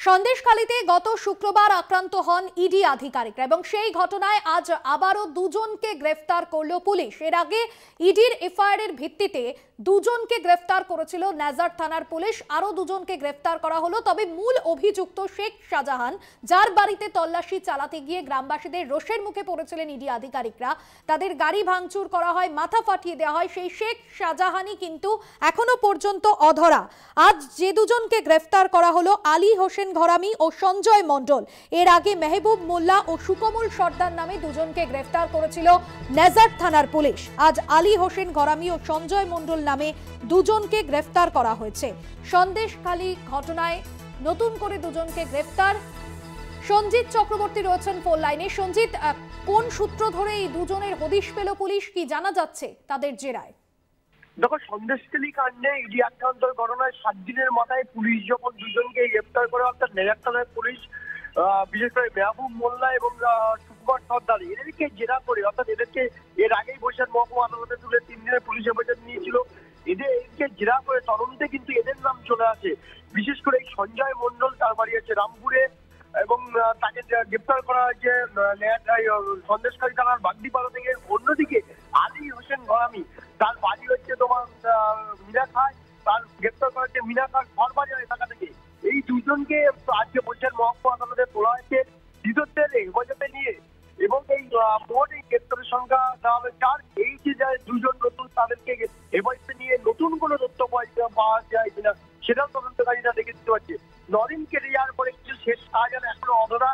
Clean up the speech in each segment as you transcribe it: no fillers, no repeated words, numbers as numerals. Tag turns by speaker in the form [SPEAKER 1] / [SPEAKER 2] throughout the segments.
[SPEAKER 1] সন্দেশখালীতে গত শুক্রবার আক্রান্ত হন ইডি আধিকারিকরা এবং সেই ঘটনায় আজ আবারও দুজনকে গ্রেফতার করল পুলিশ। এর আগে ইডির এফআইআর এর ভিত্তিতে দুজনকে গ্রেফতার করেছিল নেজার থানার পুলিশ, আরও দুজনকে গ্রেফতার করা হলো। তবে মূল অভিযুক্ত শেখ শাহজাহান, যার বাড়িতে তল্লাশি চালাতে গিয়ে গ্রামবাসীদের রোষের মুখে পড়েছিলেন ইডি আধিকারিকরা, তাদের গাড়ি ভাঙচুর করা হয়, মাথা ফাটিয়ে দেওয়া হয়, সেই শেখ শাহজাহানই কিন্তু এখনো পর্যন্ত অধরা। আজ যে দুজনকে গ্রেফতার করা হলো আলী হোসেন ঘরামি ও সঞ্জয় মণ্ডল। এর আগে মেহবুব মোল্লা ও সুকমল সর্দার নামে দুজনকে গ্রেফতার করেছিল নেজার থানার পুলিশ। আজ আলী হোসেন ঘরামি ও সঞ্জয় মণ্ডল নামে দুজনকে গ্রেফতার করা হয়েছে। সন্দেশখালী ঘটনায় নতুন করে দুজনকে গ্রেফতার। সঞ্জিত চক্রবর্তী রয়েছেন ফোন লাইনে। সঞ্জিত, কোন সূত্র ধরে এই দুজনের হদিশ পেল পুলিশ, কি জানা যাচ্ছে তাদের জেরায়?
[SPEAKER 2] দেখো, সন্দেশখালী কাণ্ডে ইডি আক্রান্তর ঘটনায় 7 দিনের মাথায় পুলিশ যখন দুজনকে গ্রেপ্তার করে, অর্থাৎ নেজার থানার পুলিশ বিশেষ করে মেহবুব মোল্লা এবং সুকুমার সর্দার, এদেরকে জেরা করে, অর্থাৎ এদেরকে এর আগেই বৈশাখ মহকুমা আদালতে তুলে 3 দিনের পুলিশ হেফাজত নিয়েছিল। এদেরকে জেরা করে তদন্তে কিন্তু এদের নাম চলে আসে। বিশেষ করে এই সঞ্জয় মণ্ডল, তার বাড়ি আছে রামপুরে এবং তাকে গ্রেপ্তার করা হয়েছে সন্দেশখালী থানার বাগদিপাড়া থেকে। অন্যদিকে আলী হোসেন ঘরামি, তার বাড়ি হচ্ছে তোমার মিনাখায়, তার গ্রেপ্তার করা হচ্ছে মিনাখার ঘরবাজার এলাকা থেকে। এই দুজনকে আজকে বৈশাখ মহকুমা আদালতে তোলা হয়েছে ধৃতদের হেফাজতে নিয়ে, এবং এই মোট এই গ্রেপ্তারের সংখ্যা দেওয়া হবে 4। এই যে দুজন নতুন, তাদেরকে হেফাজতে নিয়ে নতুন কোনো তথ্য পাওয়া যায় কিনা সেটাও তদন্তকারীরা দেখে দিতে পারছে। নরিন কেটে যাওয়ার পরে কিছু শেখ শাহজাহান এখনো অধরা,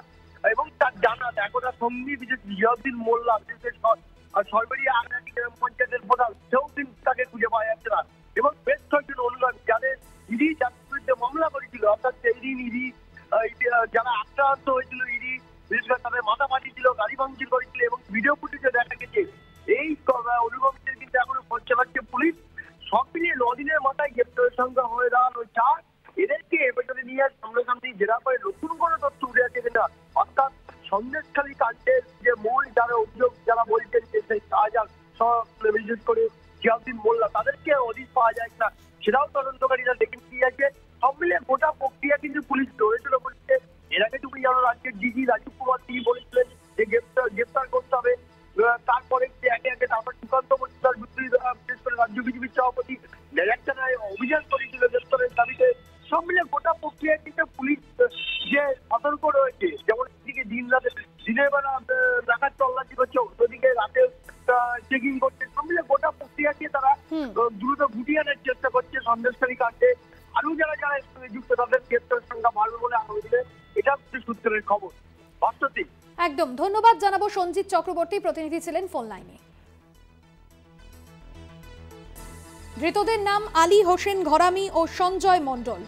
[SPEAKER 2] এবং তার জানা এখনো সঙ্গী বিশেষ জিয়াউদ্দিন মোল্লা, বিশেষ সরবেরিয়া আগামী গ্রাম পঞ্চায়েতের প্রধান, সেও কিন্তু তাকে খুঁজে পাওয়া যাচ্ছে না। এবং বেশ কয়েকজন অনুগামী যাদের ইডি যাদের বিরুদ্ধে মামলা করেছিল, অর্থাৎ সেই দিন ইডি যারা আক্রান্ত হয়েছিল, ইডি বিশেষ করে তাদের মাথা ফাটিয়েছিল, গাড়ি ভাঙচুর করেছিল, এবং ভিডিও ফুটেজে দেখা গেছে এই অনুগামীদের কিন্তু এখনো খোঁজ চালাচ্ছে পুলিশ। সব মিলিয়ে 9 দিনের মাথায় গ্রেপ্তারের সংখ্যা হয়ে দাঁড়ানো 4। এদেরকে এবারে নিয়ে সামনাসামনি জেরা করে নতুন কোনো তথ্য উঠে আসে কিনা, অর্থাৎ সন্দেশখালী কাণ্ডের যে মূল যারা অভিযোগ যারা বলছেন যে সেই শাহজাহান, বিশেষ করে জিয়াউদ্দিন মোল্লা, তাদেরকে হদিশ পাওয়া যায় কিনা সেটাও তদন্তকারীরা দেখে নিয়ে আছে। সব মিলিয়ে গোটা প্রক্রিয়া কিন্তু পুলিশ ধরেছিল বলছে। এর আগে তুমি জানো রাজ্যের ডিজি রাজীব কুমার তিনি বলেছিলেন যে গ্রেপ্তার করতে হবে। তারপরে একে একে তারপর সুকান্ত মজুমদার, বিশেষ করে রাজ্য বিজেপির সভাপতি নেজার থানায় অভিযান করেছিল গ্রেপ্তারের দাবিতে। সব মিলে গোটা প্রক্রিয়া কিন্তু পুলিশ যে সতর্ক রয়েছে, যেমন এদিকে দিনের বেলা রাখার তল্লাশি করছে, অন্যদিকে রাতে চেকিং করছে। সব মিলে গোটা প্রক্রিয়াকে তারা দ্রুত গুটিয়ে আনার চেষ্টা করছে। সন্দেশখালী কাণ্ডে আরো যারা যুক্ত তাদের গ্রেপ্তারের সংখ্যা বাড়বে বলে আগামী দিনে, এটা হচ্ছে সূত্রের খবর। বাস্তবটি
[SPEAKER 1] একদম ধন্যবাদ জানাবো। সঞ্জিত চক্রবর্তী প্রতিনিধি ছিলেন ফোন লাইনে। ধৃতদের নাম আলী হোসেন ঘরামি ও সঞ্জয় মণ্ডল।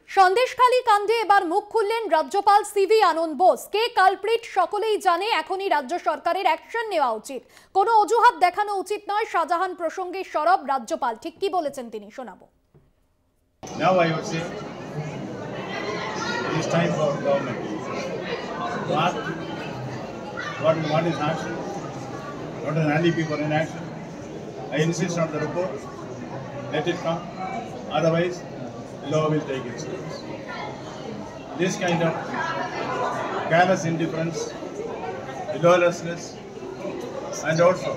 [SPEAKER 1] সন্দেশখালী কাণ্ডে এবার মুখ খুললেন রাজ্যপাল সিভি আনন্দ বোস। কে কালপ্রিট সকলেই জানে, এখনই রাজ্য সরকারের অ্যাকশন নেওয়া উচিত, কোনো অজুহাত দেখানো উচিত নয়। শাহজাহান প্রসঙ্গে সরব রাজ্যপাল, ঠিক কি বলেছেন তিনি শোনাবো।
[SPEAKER 3] Now I would say it is time for government to ask what is action, what is an alibi for inaction. I insist on the report, let it come, otherwise law will take its course. This kind of careless indifference, lawlessness, and also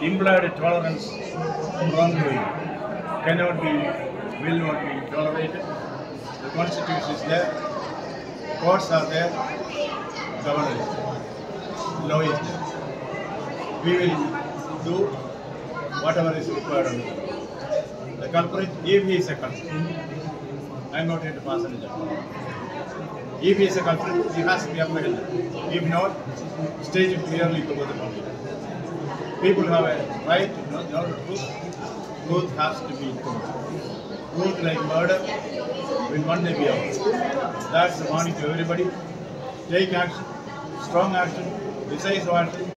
[SPEAKER 3] implied tolerance wrongdoing cannot be, will not be tolerated. The Constitution is there, courts are there, government is there, law is there. We will do whatever is required of the law. The culprit, if he is a culprit, I am not here to pass any judgment. If he is a culprit, he has to be upheld. If not, stage it clearly before the public. People have a right to know the truth. Truth has to be told. Truth like murder will one day be out. That's the warning to everybody. Take action, strong action, decisive action.